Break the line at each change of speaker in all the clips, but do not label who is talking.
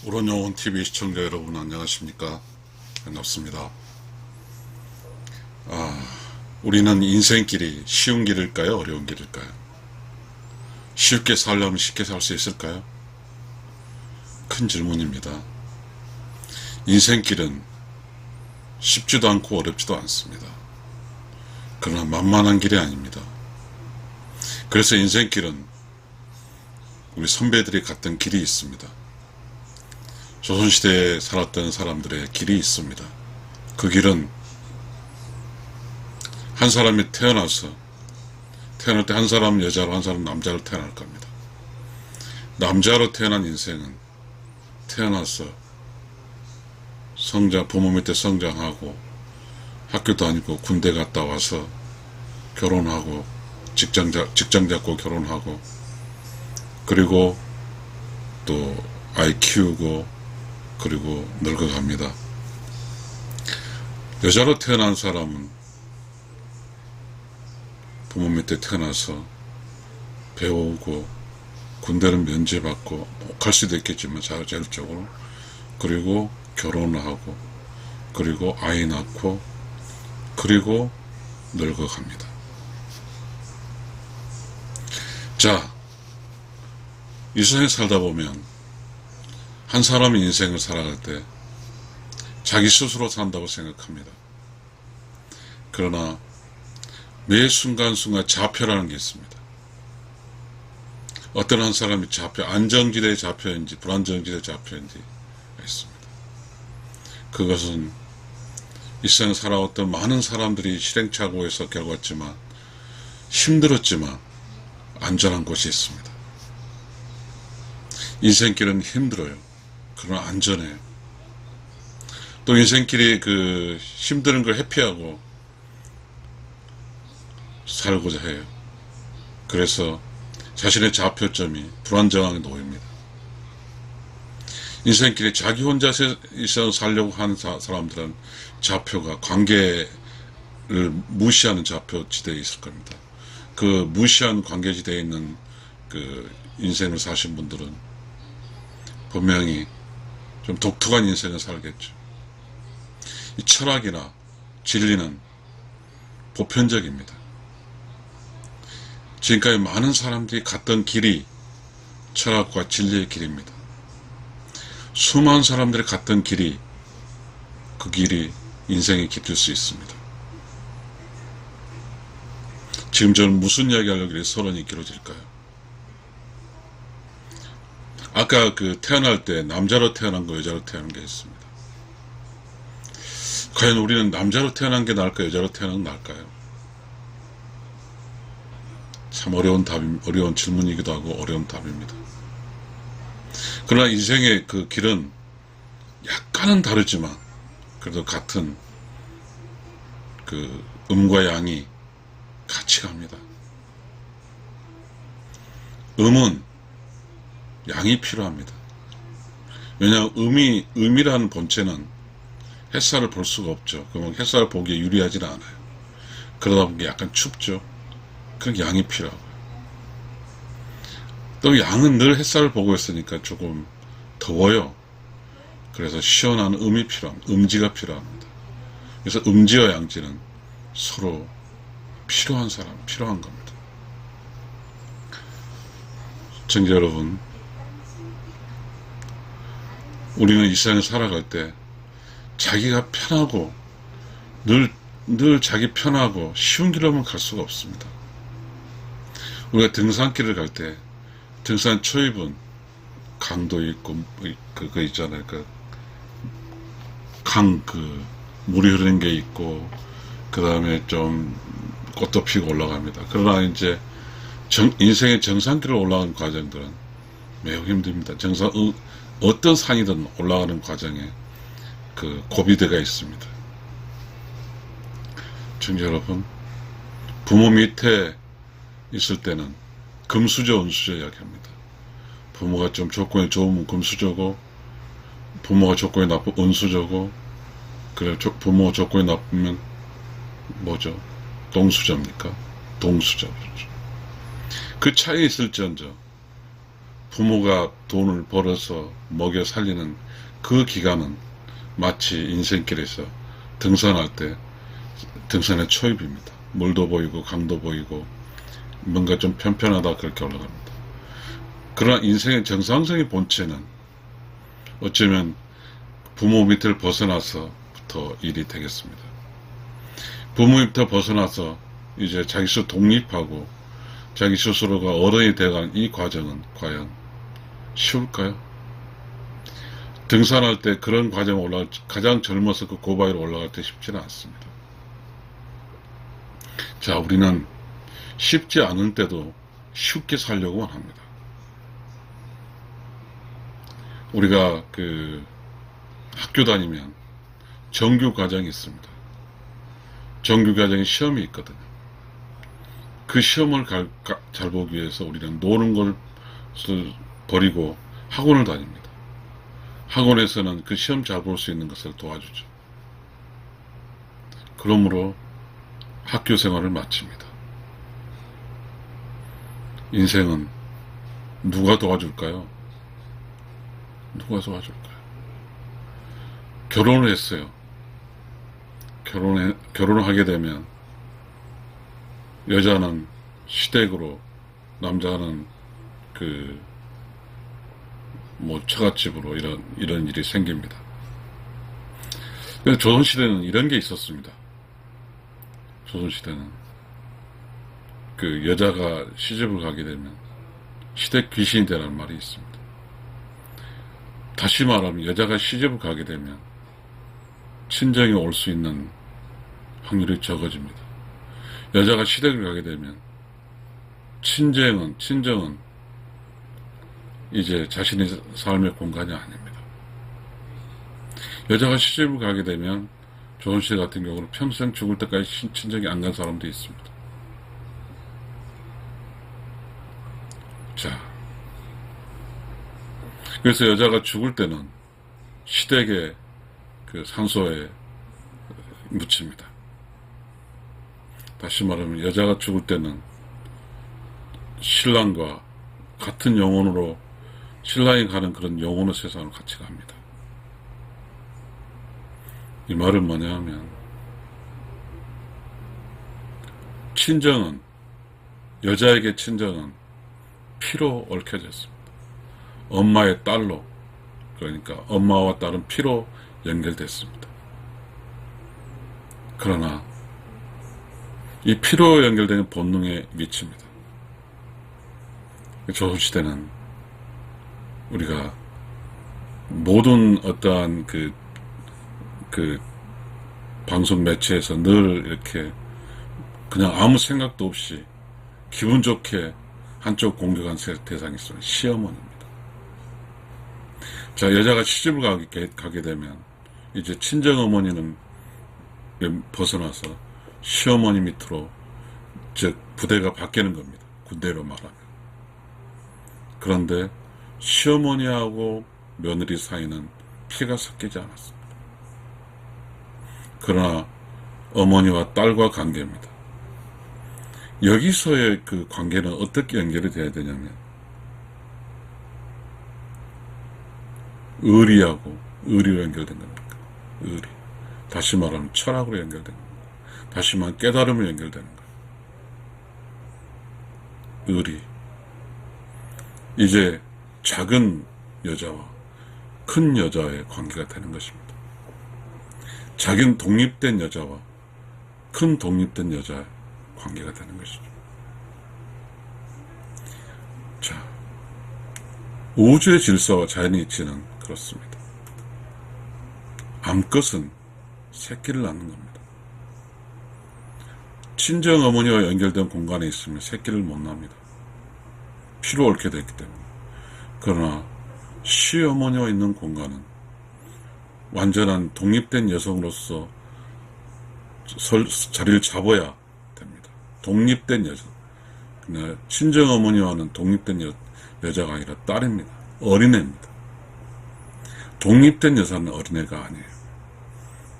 우런영혼TV 시청자 여러분 안녕하십니까? 반갑습니다. 우리는 인생길이 쉬운 길일까요? 어려운 길일까요? 쉽게 살려면 쉽게 살 수 있을까요? 큰 질문입니다. 인생길은 쉽지도 않고 어렵지도 않습니다. 그러나 만만한 길이 아닙니다. 그래서 인생길은 우리 선배들이 갔던 길이 있습니다. 조선시대에 살았던 사람들의 길이 있습니다. 그 길은 한 사람이 태어날 때 한 사람은 여자로 한 사람은 남자로 태어날 겁니다. 남자로 태어난 인생은 태어나서 부모 밑에 성장하고 학교 다니고 군대 갔다 와서 결혼하고 직장 잡고 결혼하고 그리고 또 아이 키우고 그리고 늙어갑니다. 여자로 태어난 사람은 부모 밑에 태어나서 배우고 군대는 면제받고 갈 수도 있겠지만 자율적으로 그리고 결혼을 하고 그리고 아이 낳고 그리고 늙어갑니다. 자, 이 세상에 살다 보면 한 사람의 인생을 살아갈 때 자기 스스로 산다고 생각합니다. 그러나 매 순간순간 좌표라는 게 있습니다. 어떤 한 사람이 안정지대의 좌표인지 불안정지대의 좌표인지 있습니다. 그것은 일생 살아왔던 많은 사람들이 실행착오에서 겪었지만 힘들었지만 안전한 곳이 있습니다. 인생길은 힘들어요. 그러나 안전해요. 또 인생길이 힘드는 걸 회피하고 살고자 해요. 그래서 자신의 좌표점이 불안정하게 놓입니다. 인생길이 자기 혼자 있어 살려고 하는 사람들은 좌표가 관계를 무시하는 좌표지대에 있을 겁니다. 그 무시하는 관계지대에 있는 인생을 사신 분들은 분명히 좀 독특한 인생을 살겠죠. 이 철학이나 진리는 보편적입니다. 지금까지 많은 사람들이 갔던 길이 철학과 진리의 길입니다. 수많은 사람들이 갔던 길이 그 길이 인생의 길일 수 있습니다. 지금 저는 무슨 이야기 하려고 그래 서론이 길어질까요? 아까 태어날 때 남자로 태어난 거 여자로 태어난 게 있습니다. 과연 우리는 남자로 태어난 게 나을까요? 여자로 태어난 게 나을까요? 참 어려운 질문이기도 하고 어려운 답입니다. 그러나 인생의 그 길은 약간은 다르지만 그래도 같은 음과 양이 같이 갑니다. 음은 양이 필요합니다. 왜냐하면 음이라는 본체는 햇살을 볼 수가 없죠. 그러면 햇살을 보기에 유리하지는 않아요. 그러다 보니 약간 춥죠. 그러니까 양이 필요하고요. 또 양은 늘 햇살을 보고 있으니까 조금 더워요. 그래서 시원한 음이 필요합니다. 음지가 필요합니다. 그래서 음지와 양지는 서로 필요한 겁니다. 시청자 여러분, 우리는 이 세상을 살아갈 때 자기가 편하고 늘 자기 편하고 쉬운 길로만 갈 수가 없습니다. 우리가 등산길을 갈 때 등산 초입은 강도 있고 그거 있잖아요. 물이 흐르는 게 있고 그 다음에 좀 꽃도 피고 올라갑니다. 그러나 이제 인생의 정상길을 올라가는 과정들은 매우 힘듭니다. 어떤 산이든 올라가는 과정에 고비대가 있습니다. 청자 여러분, 부모 밑에 있을 때는 금수저, 은수저 이야기합니다. 부모가 좀 조건이 좋으면 금수저고, 부모가 조건이 나쁘면 은수저고, 그래 부모가 조건이 나쁘면 뭐죠? 동수저입니까? 동수저. 그렇죠. 그 차이에 있을지언정 부모가 돈을 벌어서 먹여 살리는 그 기간은 마치 인생길에서 등산할 때 등산의 초입입니다. 물도 보이고 강도 보이고 뭔가 좀 편편하다 그렇게 올라갑니다. 그러나 인생의 정상적인 본체는 어쩌면 부모 밑을 벗어나서부터 일이 되겠습니다. 부모 밑을 벗어나서 이제 자기 스스로 독립하고 자기 스스로가 어른이 되어가는 이 과정은 과연 쉬울까요? 등산할 때 그런 과정에 가장 젊어서 그 고바위로 올라갈 때 쉽지는 않습니다. 자, 우리는 쉽지 않은 때도 쉽게 살려고만 합니다. 우리가 학교 다니면 정규 과정이 있습니다. 정규 과정에 시험이 있거든요. 그 시험을 잘 보기 위해서 우리는 노는 걸 버리고 학원을 다닙니다. 학원에서는 그 시험 잘 볼 수 있는 것을 도와주죠. 그러므로 학교 생활을 마칩니다. 인생은 누가 도와줄까요? 누가 도와줄까요? 결혼을 했어요. 결혼을 하게 되면 여자는 시댁으로, 남자는 처갓집으로 이런 일이 생깁니다. 조선시대는 이런 게 있었습니다. 조선시대는 여자가 시집을 가게 되면 시댁 귀신이 되라는 말이 있습니다. 다시 말하면 여자가 시집을 가게 되면 친정이 올 수 있는 확률이 적어집니다. 여자가 시댁을 가게 되면 친정은 이제 자신의 삶의 공간이 아닙니다. 여자가 시집을 가게 되면 조선시대 같은 경우는 평생 죽을 때까지 친정이 안 간 사람도 있습니다. 자, 그래서 여자가 죽을 때는 시댁의 상소에 묻힙니다. 다시 말하면 여자가 죽을 때는 신랑과 같은 영혼으로, 신랑이 가는 그런 영혼의 세상으로 같이 갑니다. 이 말은 뭐냐 하면 여자에게 친정은 피로 얽혀졌습니다. 엄마의 딸로, 그러니까 엄마와 딸은 피로 연결됐습니다. 그러나 이 피로 연결되는 본능에 미칩니다. 조선시대는 우리가 모든 어떠한 방송 매체에서 늘 이렇게 그냥 아무 생각도 없이 기분 좋게 한쪽 공격한 대상이 있어요. 시어머니입니다. 자, 여자가 시집을 가게 되면 이제 친정어머니는 벗어나서 시어머니 밑으로, 즉 부대가 바뀌는 겁니다. 군대로 말하면. 그런데 시어머니하고 며느리 사이는 피가 섞이지 않았습니다. 그러나 어머니와 딸과 관계입니다. 여기서의 그 관계는 어떻게 연결이 돼야 되냐면 의리로 연결된 겁니다. 의리. 다시 말하면 철학으로 연결된 겁니다. 다시 말하면 깨달음으로 연결되는 거예요. 의리. 이제 작은 여자와 큰 여자의 관계가 되는 것입니다. 작은 독립된 여자와 큰 독립된 여자의 관계가 되는 것이죠. 자, 우주의 질서와 자연의 이치는 그렇습니다. 암컷은 새끼를 낳는 겁니다. 친정 어머니와 연결된 공간에 있으면 새끼를 못 낳습니다. 피로 얽혀 되기 때문에. 그러나 시어머니와 있는 공간은 완전한 독립된 여성으로서 자리를 잡아야 됩니다. 독립된 여자. 그러나 친정 어머니와는 독립된 여자가 아니라 딸입니다. 어린애입니다. 독립된 여자는 어린애가 아니에요.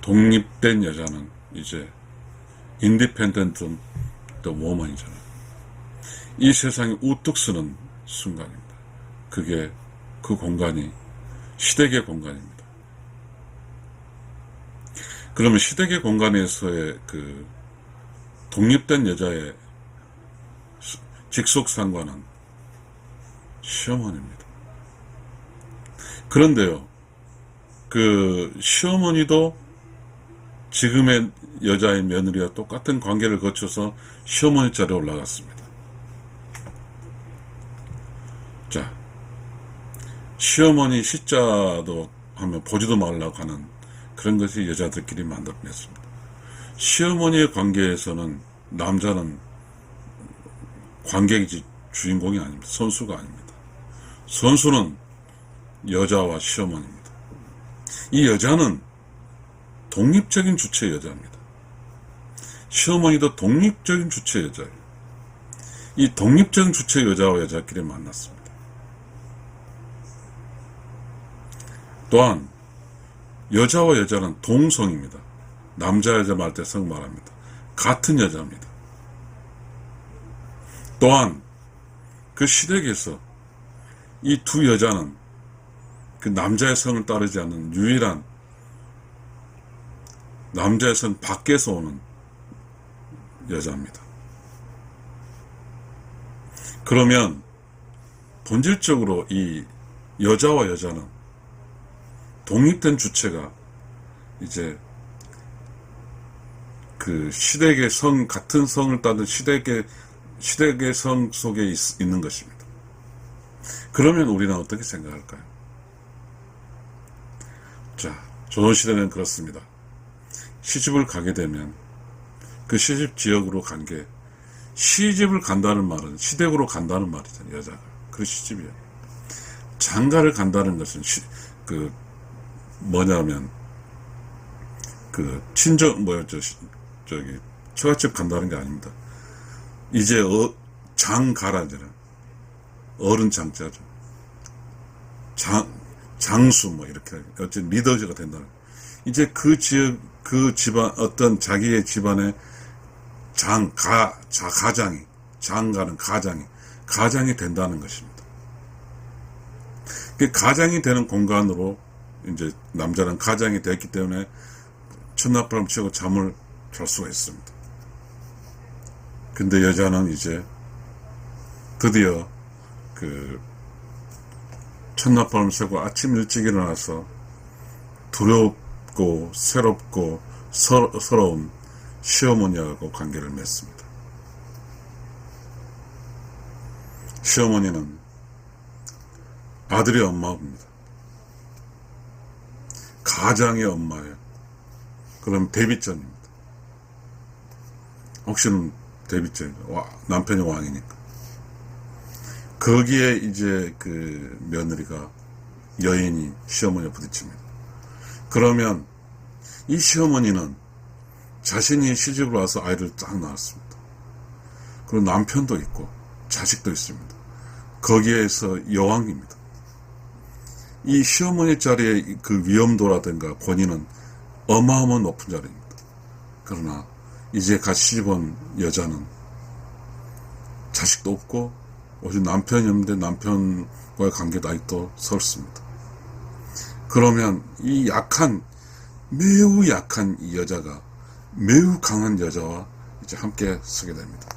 독립된 여자는 이제 인디펜던트 더 워먼이잖아요. 이 세상에 우뚝 서는 순간입니다. 그게 그 공간이 시댁의 공간입니다. 그러면 시댁의 공간에서의 그 독립된 여자의 직속 상관은 시어머니입니다. 그런데요, 그 시어머니도 지금의 여자의 며느리와 똑같은 관계를 거쳐서 시어머니 자리에 올라갔습니다. 자, 시어머니 시자도 하면 보지도 말라고 하는 그런 것이 여자들끼리 만들어냈습니다. 시어머니의 관계에서는 남자는 관객이지 주인공이 아닙니다. 선수가 아닙니다. 선수는 여자와 시어머니입니다. 이 여자는 독립적인 주체 여자입니다. 시어머니도 독립적인 주체 여자예요. 이 독립적인 주체 여자와 여자끼리 만났습니다. 또한 여자와 여자는 동성입니다. 남자 여자 말 때 성 말합니다. 같은 여자입니다. 또한 그 시댁에서 이 두 여자는 그 남자의 성을 따르지 않는 유일한 남자의 성 밖에서 오는 여자입니다. 그러면 본질적으로 이 여자와 여자는 독립된 주체가 이제 그 시댁의 성, 같은 성을 따른 시댁의 성 속에 있는 것입니다. 그러면 우리는 어떻게 생각할까요? 자, 조선시대는 그렇습니다. 시집을 가게 되면 그 시집 지역으로 간 게, 시집을 간다는 말은 시댁으로 간다는 말이잖아요. 여자가. 그 시집이에요. 장가를 간다는 것은 뭐냐면 친정 저기 처갓집 간다는 게 아닙니다. 이제 장가라잖아요. 어른 장자죠. 장수 이렇게 어쨌든 리더가 된다는. 이제 그 지역 그 집안 어떤 자기의 집안의 가장이 장가는 가장이 된다는 것입니다. 그 가장이 되는 공간으로 이제 남자는 가장이 됐기 때문에 첫날밤 치고 잠을 잘 수가 있습니다. 근데 여자는 이제 드디어 그 첫날밤을 새고 아침 일찍 일어나서 두렵고 새롭고 서러운 시어머니하고 관계를 맺습니다. 시어머니는 아들의 엄마입니다. 가장의 엄마예요. 그럼 대비전입니다. 혹시는 대비전, 남편이 왕이니까. 거기에 이제 그 며느리가 여인이 시어머니와 부딪힙니다. 그러면 이 시어머니는 자신이 시집을 와서 아이를 딱 낳았습니다. 그리고 남편도 있고 자식도 있습니다. 거기에서 여왕입니다. 이 시어머니 자리의 그 위험도라든가 권위는 어마어마한 높은 자리입니다. 그러나 이제 같이 시집 온 여자는 자식도 없고 오직 남편이 없는데 남편과의 관계도 아직도 설습니다. 그러면 이 매우 약한 이 여자가 매우 강한 여자와 이제 함께 서게 됩니다.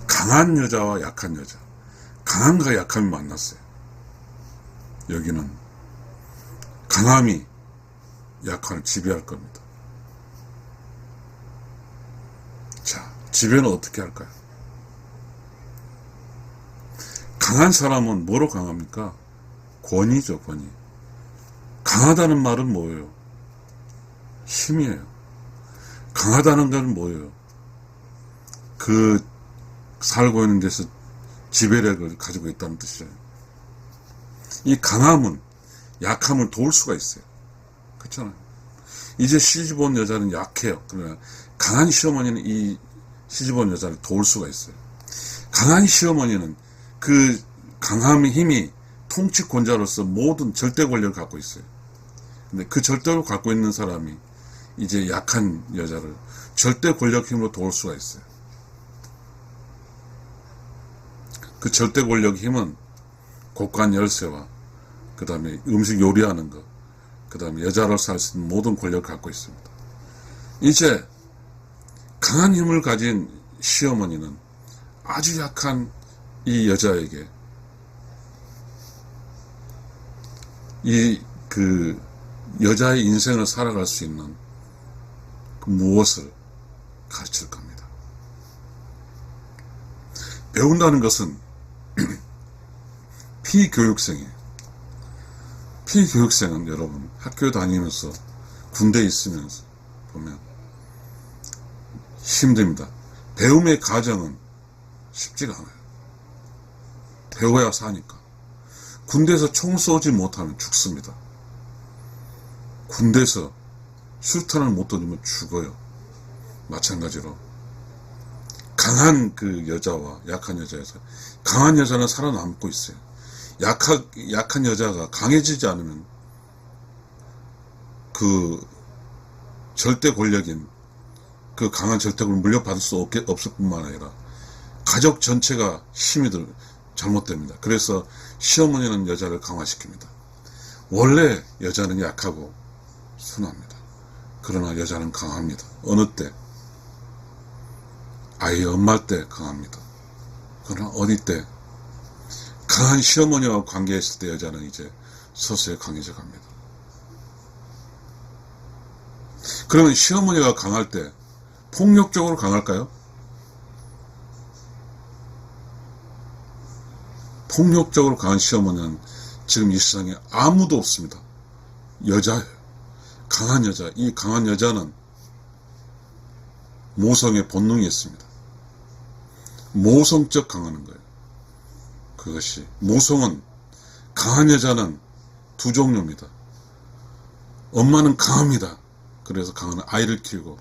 강한 여자와 약한 여자, 강함과 약함이 만났어요. 여기는 강함이 약함을 지배할 겁니다. 자, 지배는 어떻게 할까요? 강한 사람은 뭐로 강합니까? 권위죠, 권위. 강하다는 말은 뭐예요? 힘이에요. 강하다는 건 뭐예요? 그 살고 있는 데서 지배력을 가지고 있다는 뜻이에요. 이 강함은 약함을 도울 수가 있어요. 그렇잖아요. 이제 시집 온 여자는 약해요. 그러나 강한 시어머니는 이 시집 온 여자를 도울 수가 있어요. 강한 시어머니는 그 강함의 힘이 통치권자로서 모든 절대 권력을 갖고 있어요. 근데 그 절대를 갖고 있는 사람이 이제 약한 여자를 절대 권력 힘으로 도울 수가 있어요. 그 절대 권력 힘은 고관 열쇠와 그 다음에 음식 요리하는 것, 그 다음에 여자로서 할 수 있는 모든 권력을 갖고 있습니다. 이제 강한 힘을 가진 시어머니는 아주 약한 이 여자에게 그 여자의 인생을 살아갈 수 있는 그 무엇을 가르칠 겁니다. 배운다는 것은 피교육생이에요. 피교육생은 여러분 학교 다니면서 군대에 있으면서 보면 힘듭니다. 배움의 과정은 쉽지가 않아요. 배워야 사니까. 군대에서 총 쏘지 못하면 죽습니다. 군대에서 수류탄을 못 던지면 죽어요. 마찬가지로 강한 그 여자와 약한 여자에서 강한 여자는 살아남고 있어요. 약한 여자가 강해지지 않으면 그 절대 권력인 그 강한 절대권을 물려받을 수 없을 뿐만 아니라 가족 전체가 힘이 잘못됩니다. 그래서 시어머니는 여자를 강화시킵니다. 원래 여자는 약하고 순합니다. 그러나 여자는 강합니다. 어느 때? 아이 엄마 때 강합니다. 그러나 어디 때? 강한 시어머니와 관계했을 때 여자는 이제 서서히 강해져 갑니다. 그러면 시어머니가 강할 때 폭력적으로 강할까요? 폭력적으로 강한 시어머니는 지금 이 세상에 아무도 없습니다. 여자예요. 강한 여자. 이 강한 여자는 모성의 본능이 있습니다. 모성적 강하는 거예요. 그것이 모성은 강한 여자는 두 종류입니다. 엄마는 강합니다. 그래서 강한 아이를 키우고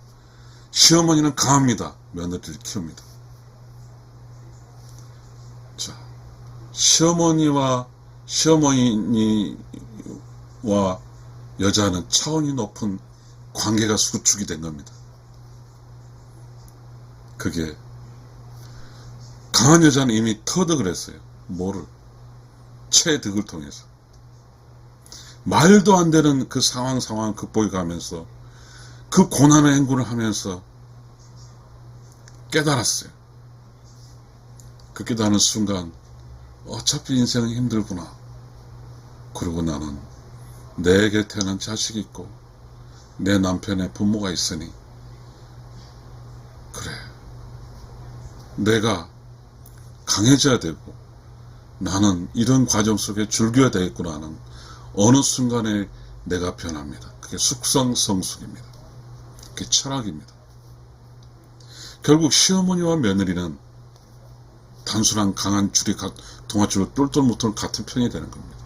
시어머니는 강합니다. 며느리를 키웁니다. 자, 시어머니와 여자는 차원이 높은 관계가 구축이 된 겁니다. 그게 강한 여자는 이미 터득을 했어요. 뭐를? 체득을 통해서. 말도 안 되는 그 상황 극복해 가면서 그 고난의 행군을 하면서 깨달았어요. 그 깨달은 순간 어차피 인생은 힘들구나. 그리고 나는 내 곁에는 자식이 있고 내 남편의 부모가 있으니 그래, 내가 강해져야 되고 나는 이런 과정 속에 즐겨야 되겠구나 하는 어느 순간에 내가 변합니다. 그게 숙성성숙입니다. 그게 철학입니다. 결국 시어머니와 며느리는 단순한 강한 줄이 동아줄로 똘똘 묻는 같은 편이 되는 겁니다.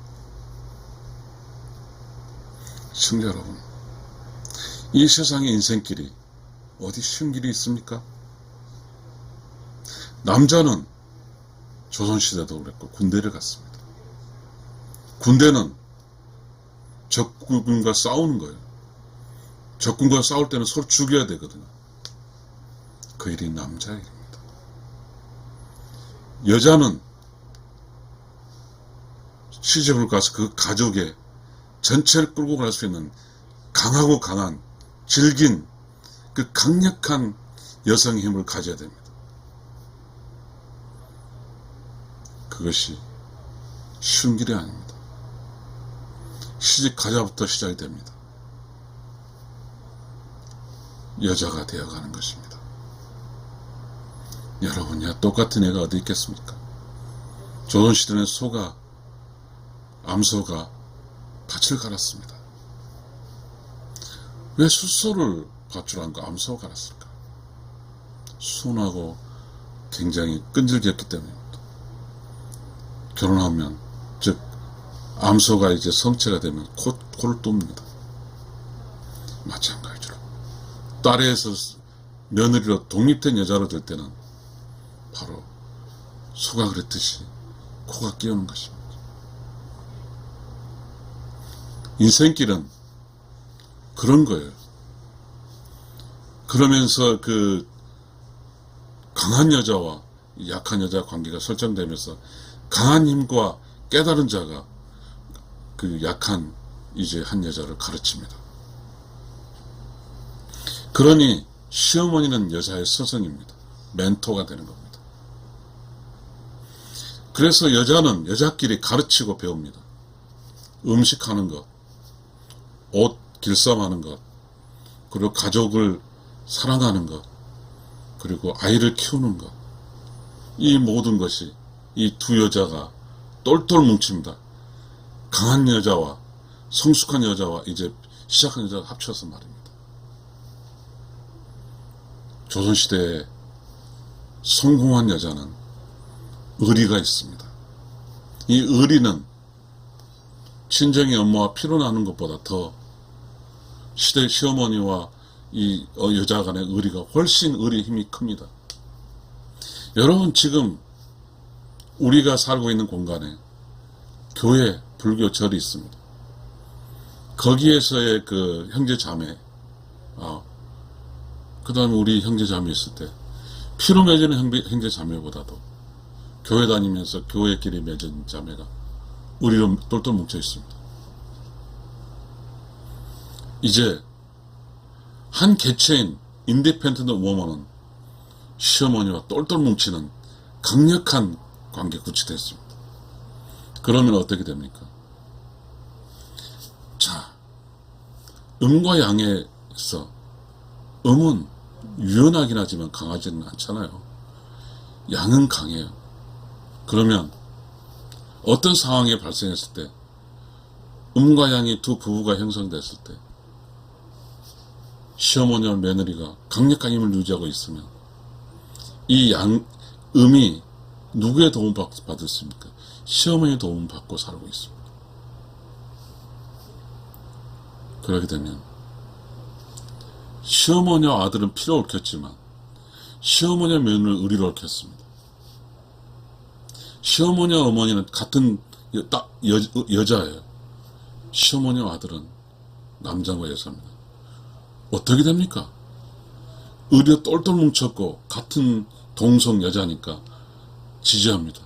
시청자 여러분, 이 세상의 인생길이 어디 쉬운 길이 있습니까? 남자는 조선시대도 그랬고 군대를 갔습니다. 군대는 적군과 싸우는 거예요. 적군과 싸울 때는 서로 죽여야 되거든요. 그 일이 남자의 일입니다. 여자는 시집을 가서 그 가족의 전체를 끌고 갈 수 있는 강하고 강한 질긴 그 강력한 여성의 힘을 가져야 됩니다. 그것이 쉬운 길이 아닙니다. 시집 가자부터 시작이 됩니다. 여자가 되어가는 것입니다. 여러분야 똑같은 애가 어디 있겠습니까? 조선시대는 암소가 밭을 갈았습니다. 왜 숫소를 밭으로 한 거 암소가 갈았을까? 순하고 굉장히 끈질겼기 때문입니다. 결혼하면, 즉 암소가 이제 성체가 되면 코를 뚠니다. 마찬가지로 딸에서 며느리로 독립된 여자로 될 때는 바로 소가 그랬듯이 코가 끼우는 것입니다. 인생길은 그런 거예요. 그러면서 그 강한 여자와 약한 여자 관계가 설정되면서 강한 힘과 깨달은 자가 그 약한 이제 한 여자를 가르칩니다. 그러니 시어머니는 여자의 스승입니다. 멘토가 되는 겁니다. 그래서 여자는 여자끼리 가르치고 배웁니다. 음식하는 것, 옷 길쌈하는 것, 그리고 가족을 사랑하는 것, 그리고 아이를 키우는 것, 이 모든 것이 이 두 여자가 똘똘 뭉칩니다. 강한 여자와 성숙한 여자와 이제 시작한 여자가 합쳐서 말입니다. 조선시대에 성공한 여자는 의리가 있습니다. 이 의리는 친정의 엄마와 피로나는 것보다 더 시대 시어머니와 이 여자 간의 의리가 훨씬 의리 힘이 큽니다. 여러분, 지금 우리가 살고 있는 공간에 교회, 불교 절이 있습니다. 거기에서의 그 형제 자매, 그 다음에 우리 형제 자매 있을 때 피로 맺는 형제 자매보다도 교회 다니면서 교회끼리 맺은 자매가 우리로 똘똘 뭉쳐 있습니다. 이제 한 개체인 인디펜던트 워먼은 시어머니와 똘똘 뭉치는 강력한 관계 구축됐습니다. 그러면 어떻게 됩니까? 자, 음과 양에서 음은 유연하긴 하지만 강하지는 않잖아요. 양은 강해요. 그러면 어떤 상황이 발생했을 때 음과 양이 두 부부가 형성됐을 때 시어머니와 며느리가 강력한 힘을 유지하고 있으면 이 음이 누구의 도움 받았습니까? 시어머니의 도움 받고 살고 있습니다. 그렇게 되면 시어머니와 아들은 피로 얽혔지만 시어머니와 며느리는 의리로 얽혔습니다. 시어머니와 어머니는 같은 여자예요. 시어머니와 아들은 남자와 여자입니다. 어떻게 됩니까? 의리가 똘똘 뭉쳤고 같은 동성 여자니까 지지합니다.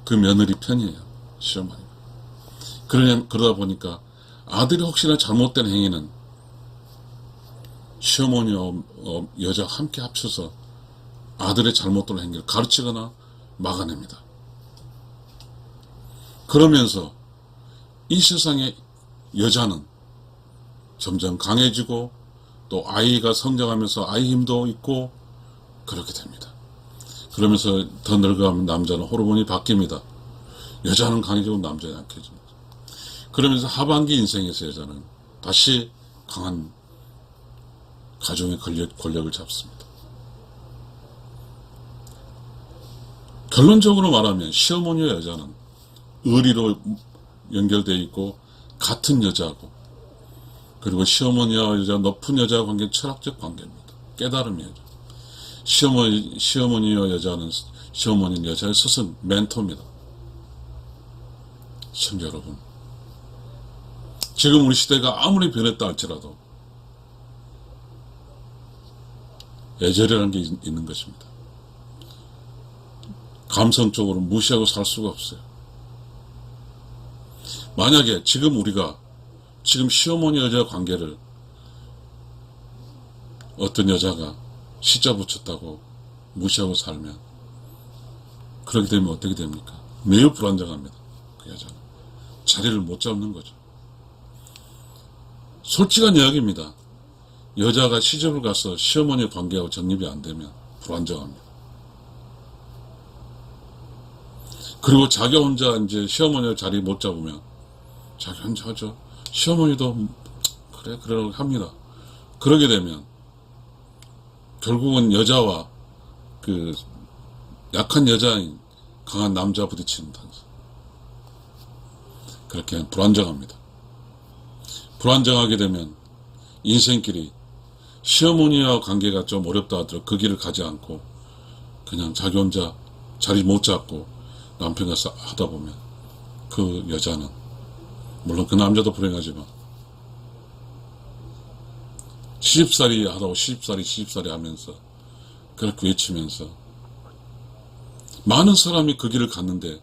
그 며느리 편이에요. 시어머니가. 그러다 보니까 아들이 혹시나 잘못된 행위는 시어머니와 여자가 함께 합쳐서 아들의 잘못된 행위를 가르치거나 막아냅니다. 그러면서 이 세상의 여자는 점점 강해지고 또 아이가 성장하면서 아이 힘도 있고 그렇게 됩니다. 그러면서 더 늙어가면 남자는 호르몬이 바뀝니다. 여자는 강해지고 남자는 약해집니다. 그러면서 하반기 인생에서 여자는 다시 강한 가정의 권력을 잡습니다. 결론적으로 말하면 시어머니와 여자는 의리로 연결되어 있고 같은 여자고, 그리고 시어머니와 여자, 높은 여자 관계는 철학적 관계입니다. 깨달음의 여자. 시어머니와 여자는, 시어머니는 여자의 스승, 멘토입니다. 시청자 여러분, 지금 우리 시대가 아무리 변했다 할지라도 애절이라는 게 있는 것입니다. 감성적으로 무시하고 살 수가 없어요. 만약에 지금 우리가 지금 시어머니 여자 관계를 어떤 여자가 시자 붙였다고 무시하고 살면 그렇게 되면 어떻게 됩니까? 매우 불안정합니다. 그 여자는 자리를 못 잡는 거죠. 솔직한 이야기입니다. 여자가 시집을 가서 시어머니 관계하고 정립이 안 되면 불안정합니다. 그리고 자기 혼자 이제 시어머니 자리 못 잡으면 자기 혼자 하죠. 시어머니도 그러라고 합니다. 그러게 되면 결국은 여자와 그 약한 여자인 강한 남자 부딪히는 단서. 그렇게 불안정합니다. 불안정하게 되면 인생길이 시어머니와 관계가 좀 어렵다 하더라도 그 길을 가지 않고 그냥 자기 혼자 자리 못 잡고 남편과 하다 보면 그 여자는, 물론 그 남자도 불행하지만 시집살이 하다고 시집살이 하면서 그렇게 외치면서 많은 사람이 그 길을 갔는데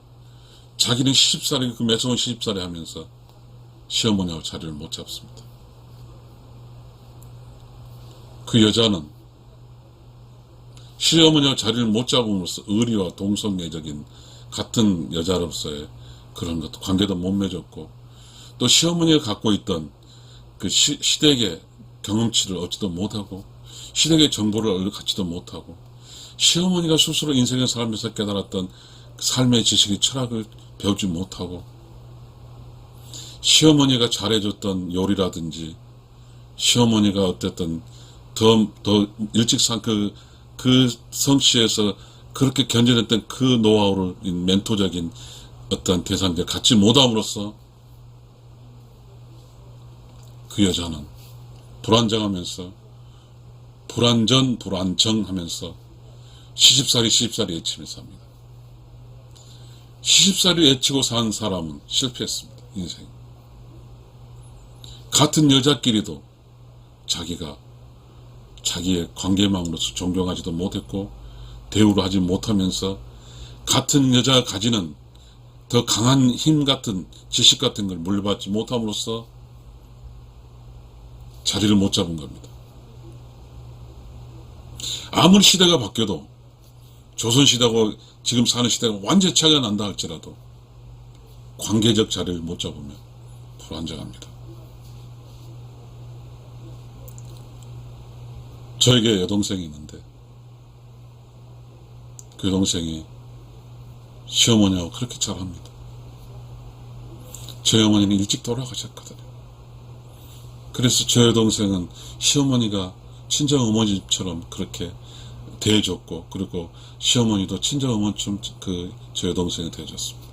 자기는 시집살이, 그 매서운 시집살이 하면서 시어머니하고 자리를 못 잡습니다. 그 여자는 시어머니와 자리를 못 잡음으로써 의리와 동성애적인 같은 여자로서의 그런 것도 관계도 못 맺었고, 또 시어머니가 갖고 있던 그 시댁의 경험치를 얻지도 못하고, 시댁의 정보를 갖지도 못하고, 시어머니가 스스로 인생을 살면서 깨달았던 삶의 지식의 철학을 배우지 못하고, 시어머니가 잘해줬던 요리라든지, 시어머니가 어쨌든 더 일찍 그 성씨에서 그렇게 견뎌냈던 그 노하우를, 멘토적인 어떤 대상들 갖지 못함으로써 그 여자는 불안정하면서 불안정하면서 시집살이 외치면서 삽니다. 시집살이 외치고 산 사람은 실패했습니다. 인생. 같은 여자끼리도 자기가 자기의 관계망으로서 존경하지도 못했고 대우를 하지 못하면서 같은 여자가 가지는 더 강한 힘 같은 지식 같은 걸 물려받지 못함으로써 자리를 못 잡은 겁니다. 아무리 시대가 바뀌어도 조선시대하고 지금 사는 시대가 완전히 차이가 난다 할지라도 관계적 자리를 못 잡으면 불안정합니다. 저에게 여동생이 있는데 그 여동생이 시어머니하고 그렇게 잘합니다. 저희 어머니는 일찍 돌아가셨거든요. 그래서 저희 여동생은 시어머니가 친정 어머니처럼 그렇게 대해줬고, 그리고 시어머니도 친정 어머니처럼 저희 여동생이 대해줬습니다.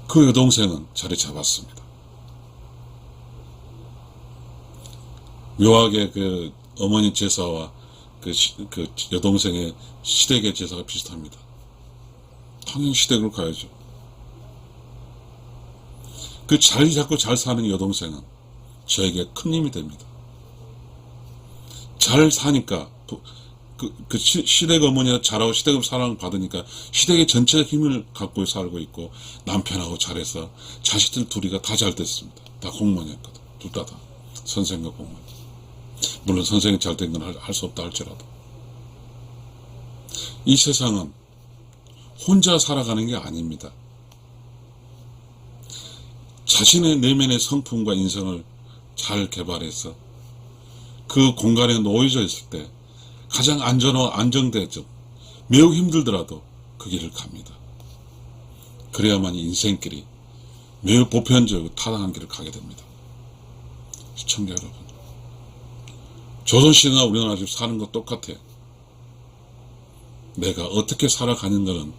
그 여동생은 자리 잡았습니다. 묘하게 그 어머니 제사와 그 여동생의 시댁의 제사가 비슷합니다. 당연히 시댁으로 가야죠. 그 자리 잡고 잘 사는 여동생은 저에게 큰 힘이 됩니다. 잘 사니까 시댁 어머니가 잘하고 시댁의 사랑을 받으니까 시댁의 전체 힘을 갖고 살고 있고, 남편하고 잘해서 자식들 둘이가 다 잘 됐습니다. 다 공무원이었거든. 둘 다 선생과 공무원. 물론 선생이 잘 된 건 할 수 없다 할지라도 이 세상은 혼자 살아가는 게 아닙니다. 자신의 내면의 성품과 인성을 잘 개발해서 그 공간에 놓여져 있을 때 가장 안정되죠. 매우 힘들더라도 그 길을 갑니다. 그래야만 인생길이 매우 보편적이고 타당한 길을 가게 됩니다. 시청자 여러분, 조선시대나 우리나라 집 사는 거 똑같아요. 내가 어떻게 살아가는 것은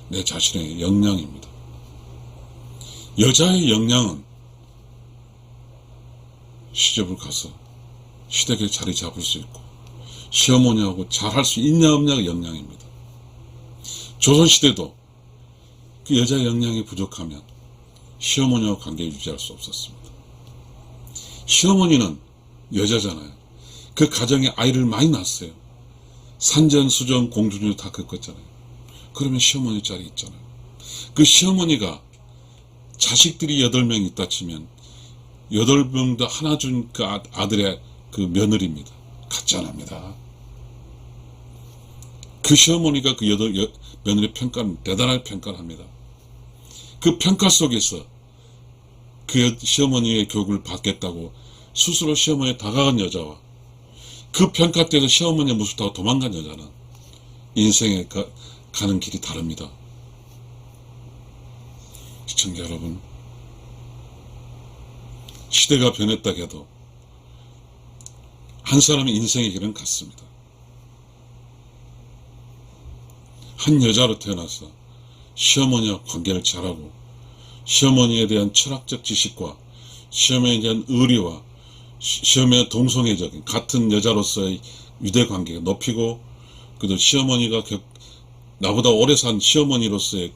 내 자신의 역량입니다. 여자의 역량은 시집을 가서 시댁에 자리 잡을 수 있고 시어머니하고 잘할 수 있냐 없냐가 역량입니다. 조선시대도 그 여자의 역량이 부족하면 시어머니와 관계를 유지할 수 없었습니다. 시어머니는 여자잖아요. 그 가정에 아이를 많이 낳았어요. 산전수전 공주를 다 겪었잖아요. 그러면 시어머니 자리 있잖아요. 그 시어머니가 자식들이 8명 있다 치면 8명 다 하나 준 그 아들의 그 며느리입니다. 같지 않습니다. 그 시어머니가 그 며느리 평가는 대단한 평가를 합니다. 그 평가 속에서 그 시어머니의 교육을 받겠다고 스스로 시어머니에 다가간 여자와 그 평가 때에서 시어머니의 모습 타고 도망간 여자는 인생에 가는 길이 다릅니다. 시청자 여러분, 시대가 변했다 해도 한 사람의 인생의 길은 같습니다. 한 여자로 태어나서 시어머니와 관계를 잘하고 시어머니에 대한 철학적 지식과 시어머니에 대한 의리와 시어머니의 동성애적인 같은 여자로서의 유대관계가 높이고, 그래도 시어머니가 나보다 오래 산 시어머니로서의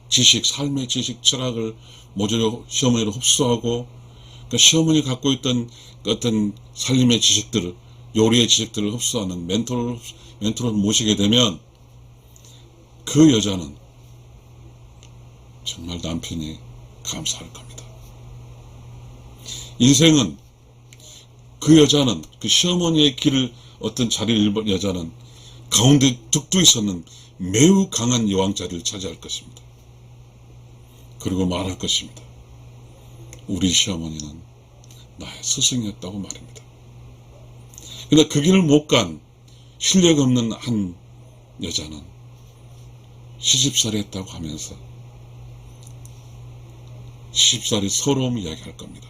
지식, 삶의 지식, 철학을 모조리 시어머니로 흡수하고, 그러니까 시어머니 갖고 있던 어떤 살림의 지식들을, 요리의 지식들을 흡수하는 멘토를 모시게 되면 그 여자는 정말 남편이 감사할 겁니다. 인생은 그 여자는, 그 시어머니의 길을 어떤 자리를 잃은 여자는 가운데 뚝뚝이 섰는 매우 강한 여왕 자리를 차지할 것입니다. 그리고 말할 것입니다. 우리 시어머니는 나의 스승이었다고 말입니다. 그러나 그 길을 못 간 실력 없는 한 여자는 시집살이 했다고 하면서 시집살이 서러움 이야기할 겁니다.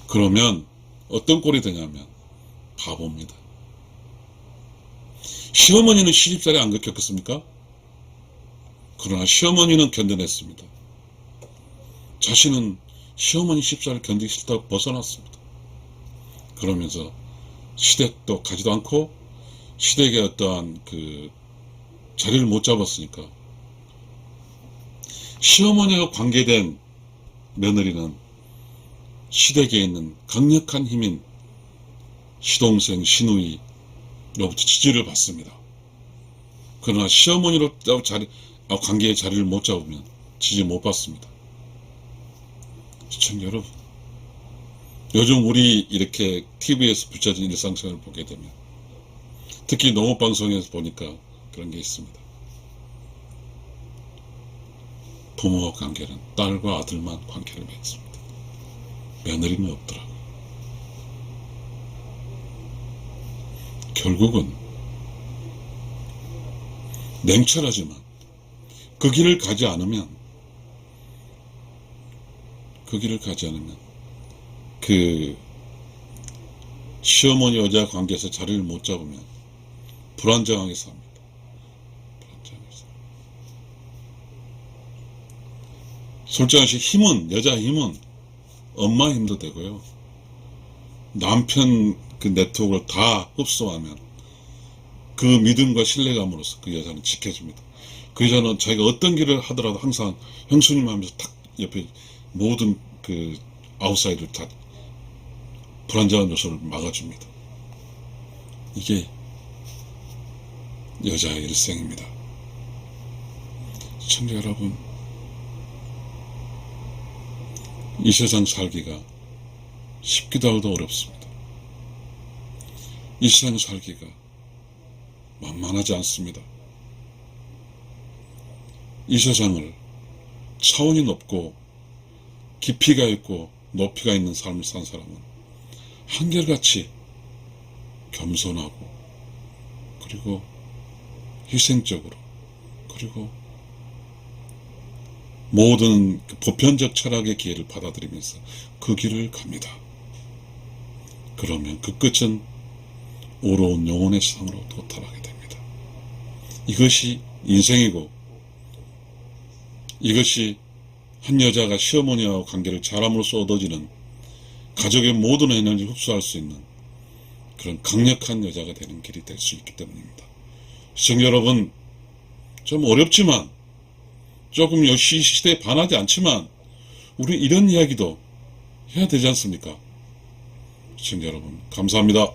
그러면 어떤 꼴이 되냐면 바보입니다. 시어머니는 시집살이 안 겪었습니까? 그러나 시어머니는 견뎌냈습니다. 자신은 시어머니 시집살을 견디기 싫다고 벗어났습니다. 그러면서 시댁도 가지도 않고 시댁의 어떠한 그 자리를 못 잡았으니까 시어머니와 관계된 며느리는 시댁에 있는 강력한 힘인 시동생, 시누이로부터 지지를 받습니다. 그러나 시어머니로 관계의 자리를 못 잡으면 지지 못 받습니다. 시청자 여러분, 요즘 우리 이렇게 TV에서 비춰진 일상생활을 보게 되면, 특히 농업방송에서 보니까 그런 게 있습니다. 부모와 관계는 딸과 아들만 관계를 맺습니다. 며느리는 없더라고요. 결국은 냉철하지만 그 길을 가지 않으면 그 시어머니 여자 관계에서 자리를 못 잡으면 불안정하게 삽니다. 솔직히 힘은, 여자 힘은 엄마 힘도 되고요. 남편 그 네트워크를 다 흡수하면 그 믿음과 신뢰감으로써 그 여자는 지켜집니다. 그 여자는 자기가 어떤 길을 하더라도 항상 형수님 하면서 탁 옆에 모든 그 아웃사이드를 다 불안정한 요소를 막아줍니다. 이게 여자의 일생입니다. 시청자 여러분, 이 세상 살기가 쉽기도 하고도 어렵습니다. 이 세상 살기가 만만하지 않습니다. 이 세상을 차원이 높고 깊이가 있고 높이가 있는 삶을 산 사람은 한결같이 겸손하고 그리고 희생적으로 그리고 모든 보편적 철학의 기회를 받아들이면서 그 길을 갑니다. 그러면 그 끝은 오로운 영혼의 상으로 도달하게 됩니다. 이것이 인생이고 이것이 한 여자가 시어머니와 관계를 잘함으로써 얻어지는 가족의 모든 에너지를 흡수할 수 있는 그런 강력한 여자가 되는 길이 될 수 있기 때문입니다. 시청자 여러분, 좀 어렵지만 조금 시대에 반하지 않지만 우리 이런 이야기도 해야 되지 않습니까? 시청자 여러분, 감사합니다.